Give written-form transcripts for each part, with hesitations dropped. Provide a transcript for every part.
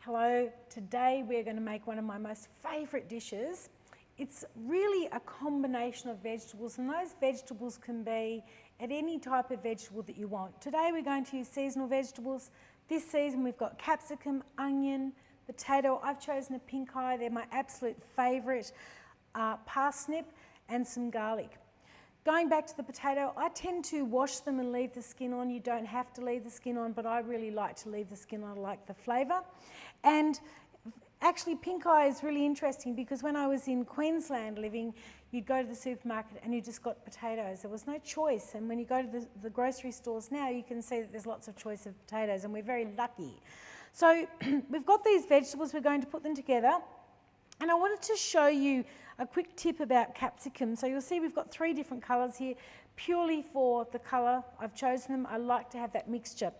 Hello, today we're going to make one of my most favourite dishes. It's really a combination of vegetables, and those vegetables can be at any type of vegetable that you want. Today we're going to use seasonal vegetables. This season we've got capsicum, onion, potato. I've chosen a pink eye, they're my absolute favourite, parsnip and some garlic. Going back to the potato, I tend to wash them and leave the skin on. You don't have to leave the skin on, but I really like to leave the skin on. I like the flavour. And actually pink eye is really interesting because when I was in Queensland living, you'd go to the supermarket and you just got potatoes. There was no choice. And when you go to the grocery stores now, you can see that there's lots of choice of potatoes, and we're very lucky. So we've got these vegetables, we're going to put them together. And I wanted to show you a quick tip about capsicum. So you'll see we've got 3 different colours here, purely for the colour. I've chosen them. I like to have that mixture.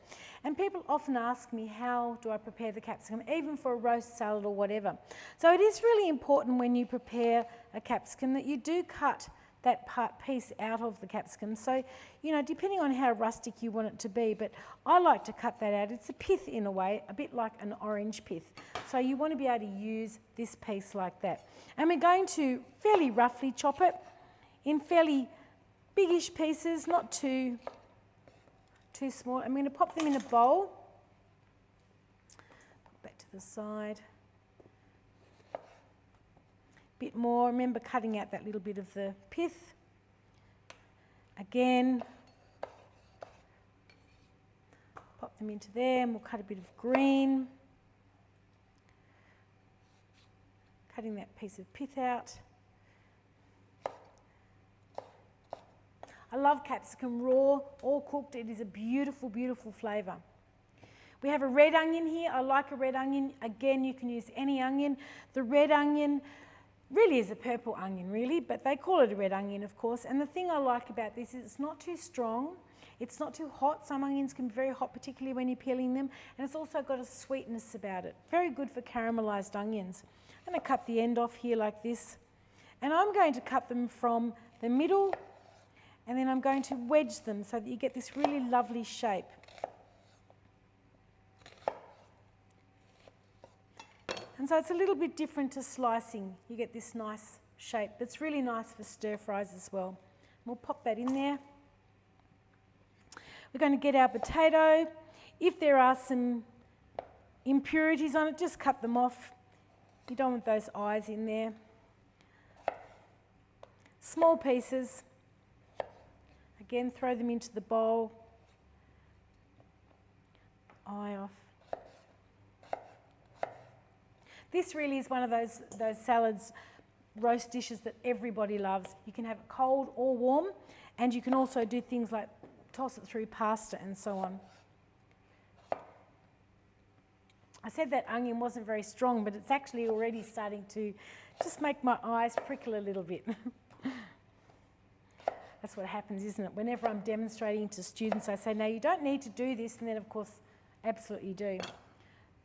And people often ask me, how do I prepare the capsicum, even for a roast salad or whatever. So it is really important when you prepare a capsicum that you do cut that piece out of the capsicum. So, you know, depending on how rustic you want it to be, but I like to cut that out. It's a pith in a way, a bit like an orange pith. So you want to be able to use this piece like that. And we're going to fairly roughly chop it in fairly biggish pieces, not too small. I'm going to pop them in a bowl. Put that to the side. Bit more. Remember cutting out that little bit of the pith. Again, pop them into there, and we'll cut a bit of green. Cutting that piece of pith out. I love capsicum raw or cooked. It is a beautiful, beautiful flavour. We have a red onion here. I like a red onion. Again, you can use any onion. The red onion really is a purple onion, really, but they call it a red onion, of course. And the thing I like about this is it's not too strong. It's not too hot. Some onions can be very hot, particularly when you're peeling them. And it's also got a sweetness about it. Very good for caramelised onions. I'm going to cut the end off here like this. And I'm going to cut them from the middle, and then I'm going to wedge them so that you get this really lovely shape. And so it's a little bit different to slicing. You get this nice shape that's really nice for stir fries as well. We'll pop that in there. We're going to get our potato. If there are some impurities on it, just cut them off. You don't want those eyes in there. Small pieces. Again, throw them into the bowl. Eye off. This really is one of those salads, roast dishes that everybody loves. You can have it cold or warm, and you can also do things like toss it through pasta and so on. I said that onion wasn't very strong, but it's actually already starting to just make my eyes prickle a little bit. That's what happens, isn't it? Whenever I'm demonstrating to students, I say, no, you don't need to do this, and then of course, absolutely do.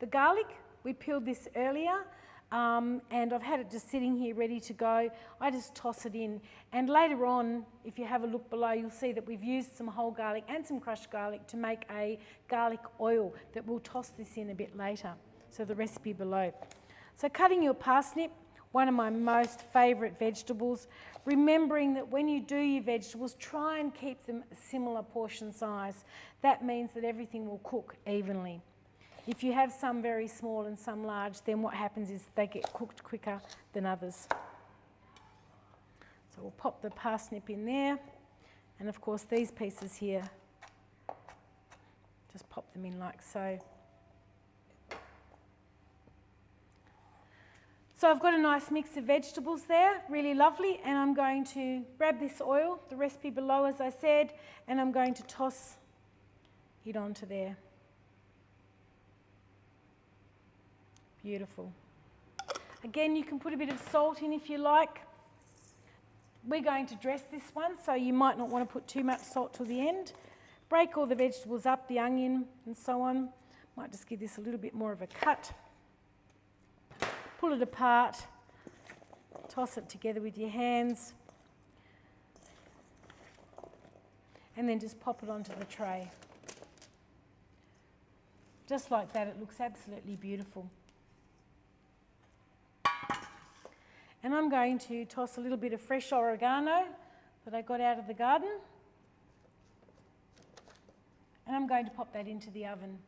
The garlic, we peeled this earlier, and I've had it just sitting here ready to go. I just toss it in, and later on, if you have a look below, you'll see that we've used some whole garlic and some crushed garlic to make a garlic oil that we'll toss this in a bit later. So the recipe below. So cutting your parsnip, one of my most favourite vegetables, remembering that when you do your vegetables, try and keep them a similar portion size. That means that everything will cook evenly. If you have some very small and some large, then what happens is they get cooked quicker than others. So we'll pop the parsnip in there, and of course these pieces here, just pop them in like so. So I've got a nice mix of vegetables there, really lovely, and I'm going to grab this oil, the recipe below as I said, and I'm going to toss it onto there. Beautiful. Again, you can put a bit of salt in if you like. We're going to dress this one, so you might not want to put too much salt till the end. Break all the vegetables up, the onion and so on. Might just give this a little bit more of a cut. Pull it apart, toss it together with your hands, and then just pop it onto the tray. Just like that, it looks absolutely beautiful. And I'm going to toss a little bit of fresh oregano that I got out of the garden. And I'm going to pop that into the oven.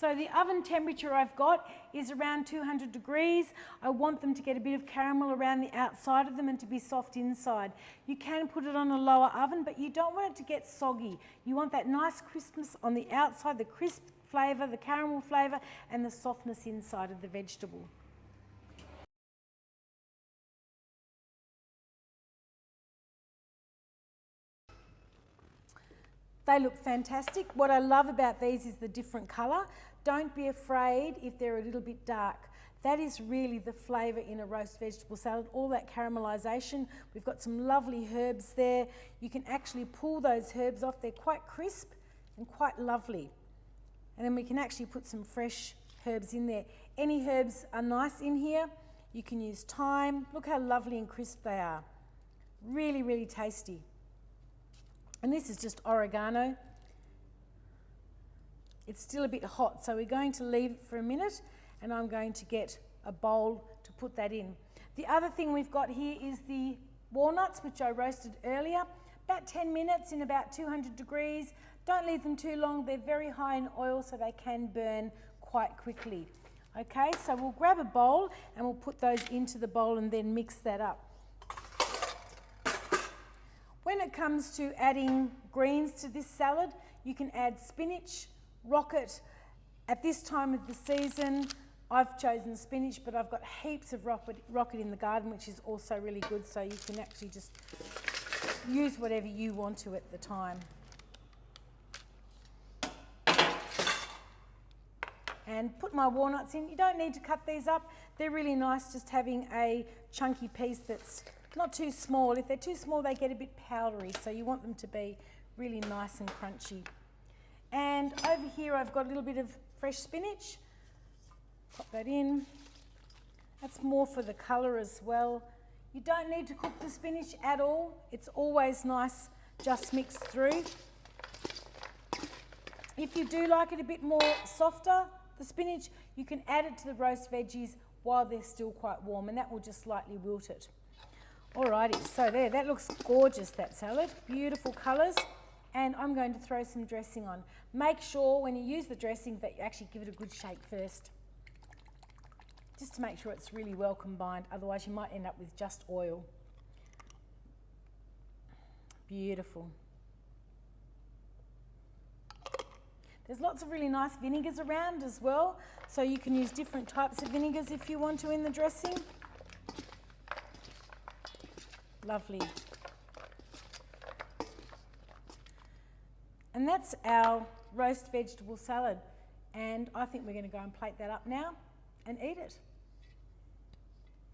So the oven temperature I've got is around 200 degrees. I want them to get a bit of caramel around the outside of them and to be soft inside. You can put it on a lower oven, but you don't want it to get soggy. You want that nice crispness on the outside, the crisp flavour, the caramel flavour, and the softness inside of the vegetable. They look fantastic. What I love about these is the different colour. Don't be afraid if they're a little bit dark. That is really the flavour in a roast vegetable salad, all that caramelisation. We've got some lovely herbs there. You can actually pull those herbs off. They're quite crisp and quite lovely. And then we can actually put some fresh herbs in there. Any herbs are nice in here. You can use thyme. Look how lovely and crisp they are. Really, really tasty. And this is just oregano. It's still a bit hot, so we're going to leave it for a minute, and I'm going to get a bowl to put that in. The other thing we've got here is the walnuts, which I roasted earlier. About 10 minutes in about 200 degrees. Don't leave them too long. They're very high in oil, so they can burn quite quickly. Okay, so we'll grab a bowl and we'll put those into the bowl and then mix that up. When it comes to adding greens to this salad, you can add spinach, rocket. At this time of the season, I've chosen spinach, but I've got heaps of rocket in the garden, which is also really good, so you can actually just use whatever you want to at the time. And put my walnuts in. You don't need to cut these up. They're really nice just having a chunky piece that's not too small. If they're too small, they get a bit powdery, so you want them to be really nice and crunchy. And over here, I've got a little bit of fresh spinach. Pop that in. That's more for the colour as well. You don't need to cook the spinach at all. It's always nice just mixed through. If you do like it a bit more softer, the spinach, you can add it to the roast veggies while they're still quite warm, and that will just slightly wilt it. Alrighty, so there, that looks gorgeous, that salad. Beautiful colours. And I'm going to throw some dressing on. Make sure when you use the dressing that you actually give it a good shake first, just to make sure it's really well combined. Otherwise you might end up with just oil. Beautiful. There's lots of really nice vinegars around as well, so you can use different types of vinegars if you want to in the dressing. Lovely. And that's our roast vegetable salad, and I think we're going to go and plate that up now and eat it.